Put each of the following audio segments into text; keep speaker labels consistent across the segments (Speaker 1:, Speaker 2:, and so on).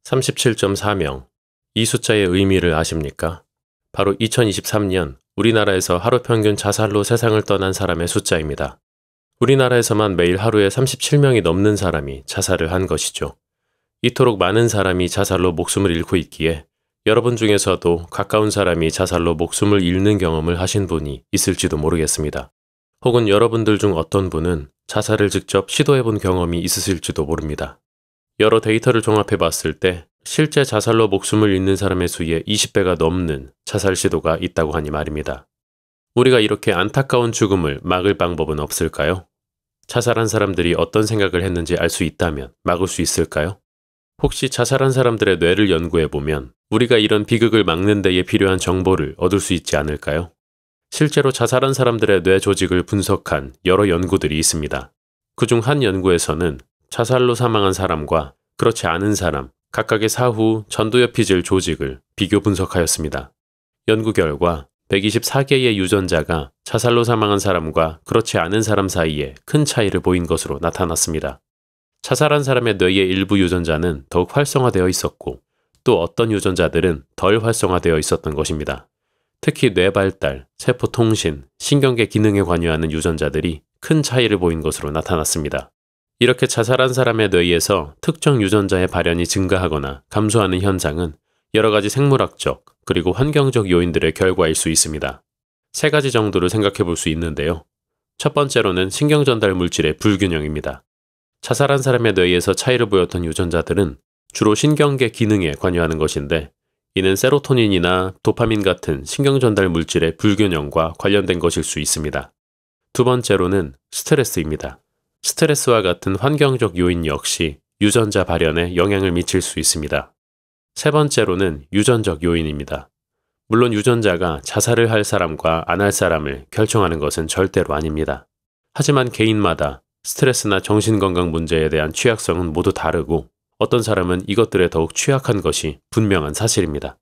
Speaker 1: 37.4명. 이 숫자의 의미를 아십니까? 바로 2023년 우리나라에서 하루 평균 자살로 세상을 떠난 사람의 숫자입니다. 우리나라에서만 매일 하루에 37명이 넘는 사람이 자살을 한 것이죠. 이토록 많은 사람이 자살로 목숨을 잃고 있기에 여러분 중에서도 가까운 사람이 자살로 목숨을 잃는 경험을 하신 분이 있을지도 모르겠습니다. 혹은 여러분들 중 어떤 분은 자살을 직접 시도해본 경험이 있으실지도 모릅니다. 여러 데이터를 종합해 봤을 때 실제 자살로 목숨을 잃는 사람의 수의 20배가 넘는 자살 시도가 있다고 하니 말입니다. 우리가 이렇게 안타까운 죽음을 막을 방법은 없을까요? 자살한 사람들이 어떤 생각을 했는지 알 수 있다면 막을 수 있을까요? 혹시 자살한 사람들의 뇌를 연구해보면 우리가 이런 비극을 막는 데에 필요한 정보를 얻을 수 있지 않을까요? 실제로 자살한 사람들의 뇌 조직을 분석한 여러 연구들이 있습니다. 그중 한 연구에서는 자살로 사망한 사람과 그렇지 않은 사람, 각각의 사후 전두엽피질 조직을 비교 분석하였습니다. 연구 결과 124개의 유전자가 자살로 사망한 사람과 그렇지 않은 사람 사이에 큰 차이를 보인 것으로 나타났습니다. 자살한 사람의 뇌의 일부 유전자는 더욱 활성화되어 있었고 또 어떤 유전자들은 덜 활성화되어 있었던 것입니다. 특히 뇌 발달, 세포 통신, 신경계 기능에 관여하는 유전자들이 큰 차이를 보인 것으로 나타났습니다. 이렇게 자살한 사람의 뇌에서 특정 유전자의 발현이 증가하거나 감소하는 현상은 여러 가지 생물학적 그리고 환경적 요인들의 결과일 수 있습니다. 세 가지 정도를 생각해 볼 수 있는데요. 첫 번째로는 신경전달 물질의 불균형입니다. 자살한 사람의 뇌에서 차이를 보였던 유전자들은 주로 신경계 기능에 관여하는 것인데 이는 세로토닌이나 도파민 같은 신경전달 물질의 불균형과 관련된 것일 수 있습니다. 두 번째로는 스트레스입니다. 스트레스와 같은 환경적 요인 역시 유전자 발현에 영향을 미칠 수 있습니다. 세 번째로는 유전적 요인입니다. 물론 유전자가 자살을 할 사람과 안 할 사람을 결정하는 것은 절대로 아닙니다. 하지만 개인마다 스트레스나 정신건강 문제에 대한 취약성은 모두 다르고 어떤 사람은 이것들에 더욱 취약한 것이 분명한 사실입니다.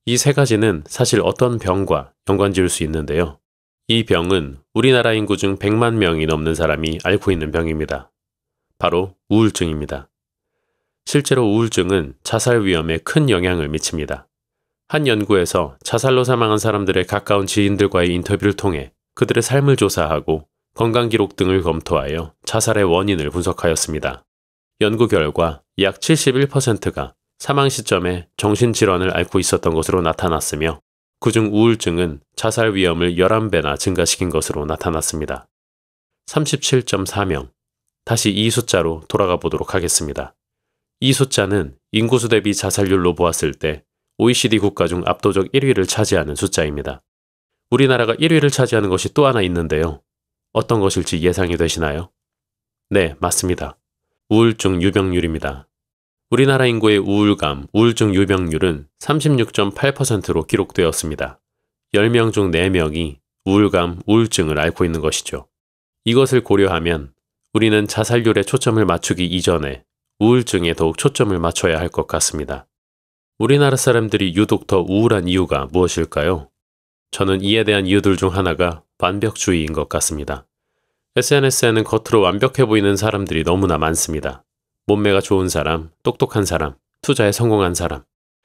Speaker 1: 이 세 가지는 사실 어떤 병과 연관지을 수 있는데요. 이 병은 우리나라 인구 중 100만 명이 넘는 사람이 앓고 있는 병입니다. 바로 우울증입니다. 실제로 우울증은 자살 위험에 큰 영향을 미칩니다. 한 연구에서 자살로 사망한 사람들의 가까운 지인들과의 인터뷰를 통해 그들의 삶을 조사하고 건강 기록 등을 검토하여 자살의 원인을 분석하였습니다. 연구 결과 약 71%가 사망 시점에 정신질환을 앓고 있었던 것으로 나타났으며 그중 우울증은 자살 위험을 11배나 증가시킨 것으로 나타났습니다. 37.4명. 다시 이 숫자로 돌아가 보도록 하겠습니다. 이 숫자는 인구수 대비 자살률로 보았을 때 OECD 국가 중 압도적 1위를 차지하는 숫자입니다. 우리나라가 1위를 차지하는 것이 또 하나 있는데요. 어떤 것일지 예상이 되시나요? 네, 맞습니다. 우울증 유병률입니다. 우리나라 인구의 우울감, 우울증 유병률은 36.8%로 기록되었습니다. 10명 중 4명이 우울감, 우울증을 앓고 있는 것이죠. 이것을 고려하면 우리는 자살률에 초점을 맞추기 이전에 우울증에 더욱 초점을 맞춰야 할 것 같습니다. 우리나라 사람들이 유독 더 우울한 이유가 무엇일까요? 저는 이에 대한 이유들 중 하나가 완벽주의인 것 같습니다. SNS에는 겉으로 완벽해 보이는 사람들이 너무나 많습니다. 몸매가 좋은 사람, 똑똑한 사람, 투자에 성공한 사람,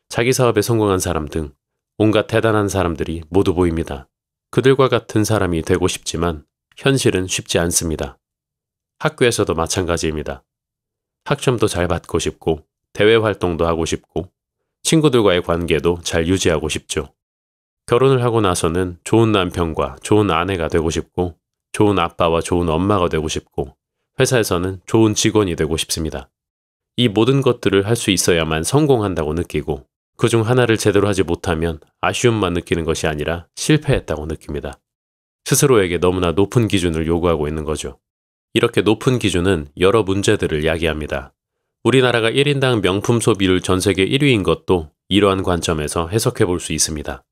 Speaker 1: 자기 사업에 성공한 사람 등 온갖 대단한 사람들이 모두 보입니다. 그들과 같은 사람이 되고 싶지만 현실은 쉽지 않습니다. 학교에서도 마찬가지입니다. 학점도 잘 받고 싶고 대외 활동도 하고 싶고 친구들과의 관계도 잘 유지하고 싶죠. 결혼을 하고 나서는 좋은 남편과 좋은 아내가 되고 싶고 좋은 아빠와 좋은 엄마가 되고 싶고 회사에서는 좋은 직원이 되고 싶습니다. 이 모든 것들을 할 수 있어야만 성공한다고 느끼고 그중 하나를 제대로 하지 못하면 아쉬움만 느끼는 것이 아니라 실패했다고 느낍니다. 스스로에게 너무나 높은 기준을 요구하고 있는 거죠. 이렇게 높은 기준은 여러 문제들을 야기합니다. 우리나라가 1인당 명품 소비율 전 세계 1위인 것도 이러한 관점에서 해석해 볼 수 있습니다.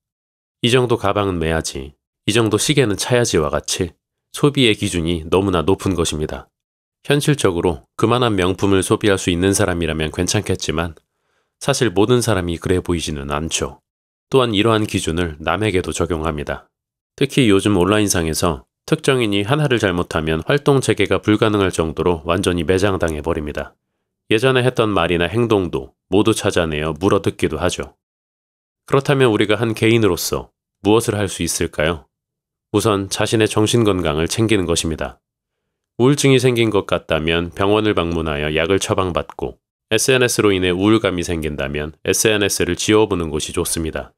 Speaker 1: 이 정도 가방은 매야지, 이 정도 시계는 차야지와 같이 소비의 기준이 너무나 높은 것입니다. 현실적으로 그만한 명품을 소비할 수 있는 사람이라면 괜찮겠지만 사실 모든 사람이 그래 보이지는 않죠. 또한 이러한 기준을 남에게도 적용합니다. 특히 요즘 온라인상에서 특정인이 하나를 잘못하면 활동 재개가 불가능할 정도로 완전히 매장당해 버립니다. 예전에 했던 말이나 행동도 모두 찾아내어 물어뜯기도 하죠. 그렇다면 우리가 한 개인으로서 무엇을 할 수 있을까요? 우선 자신의 정신건강을 챙기는 것입니다. 우울증이 생긴 것 같다면 병원을 방문하여 약을 처방받고 SNS로 인해 우울감이 생긴다면 SNS를 지워보는 것이 좋습니다.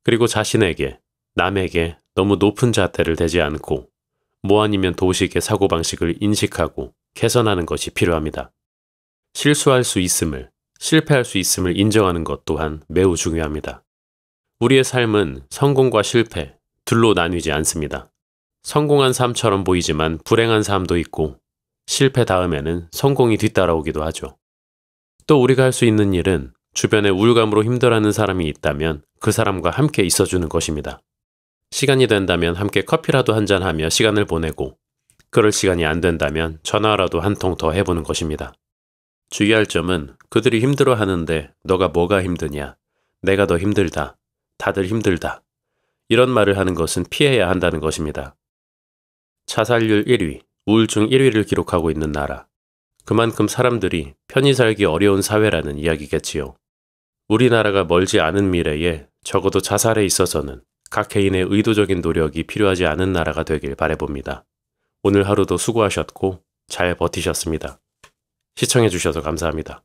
Speaker 1: 그리고 자신에게, 남에게 너무 높은 잣대를 대지 않고 뭐 아니면 도식의 사고방식을 인식하고 개선하는 것이 필요합니다. 실수할 수 있음을, 실패할 수 있음을 인정하는 것 또한 매우 중요합니다. 우리의 삶은 성공과 실패, 둘로 나뉘지 않습니다. 성공한 삶처럼 보이지만 불행한 삶도 있고 실패 다음에는 성공이 뒤따라오기도 하죠. 또 우리가 할 수 있는 일은 주변에 우울감으로 힘들어하는 사람이 있다면 그 사람과 함께 있어주는 것입니다. 시간이 된다면 함께 커피라도 한잔하며 시간을 보내고 그럴 시간이 안 된다면 전화라도 한 통 더 해보는 것입니다. 주의할 점은 그들이 힘들어하는데 너가 뭐가 힘드냐, 내가 더 힘들다, 다들 힘들다 이런 말을 하는 것은 피해야 한다는 것입니다. 자살률 1위, 우울증 1위를 기록하고 있는 나라. 그만큼 사람들이 편히 살기 어려운 사회라는 이야기겠지요. 우리나라가 멀지 않은 미래에 적어도 자살에 있어서는 각 개인의 의도적인 노력이 필요하지 않은 나라가 되길 바라봅니다. 오늘 하루도 수고하셨고 잘 버티셨습니다. 시청해주셔서 감사합니다.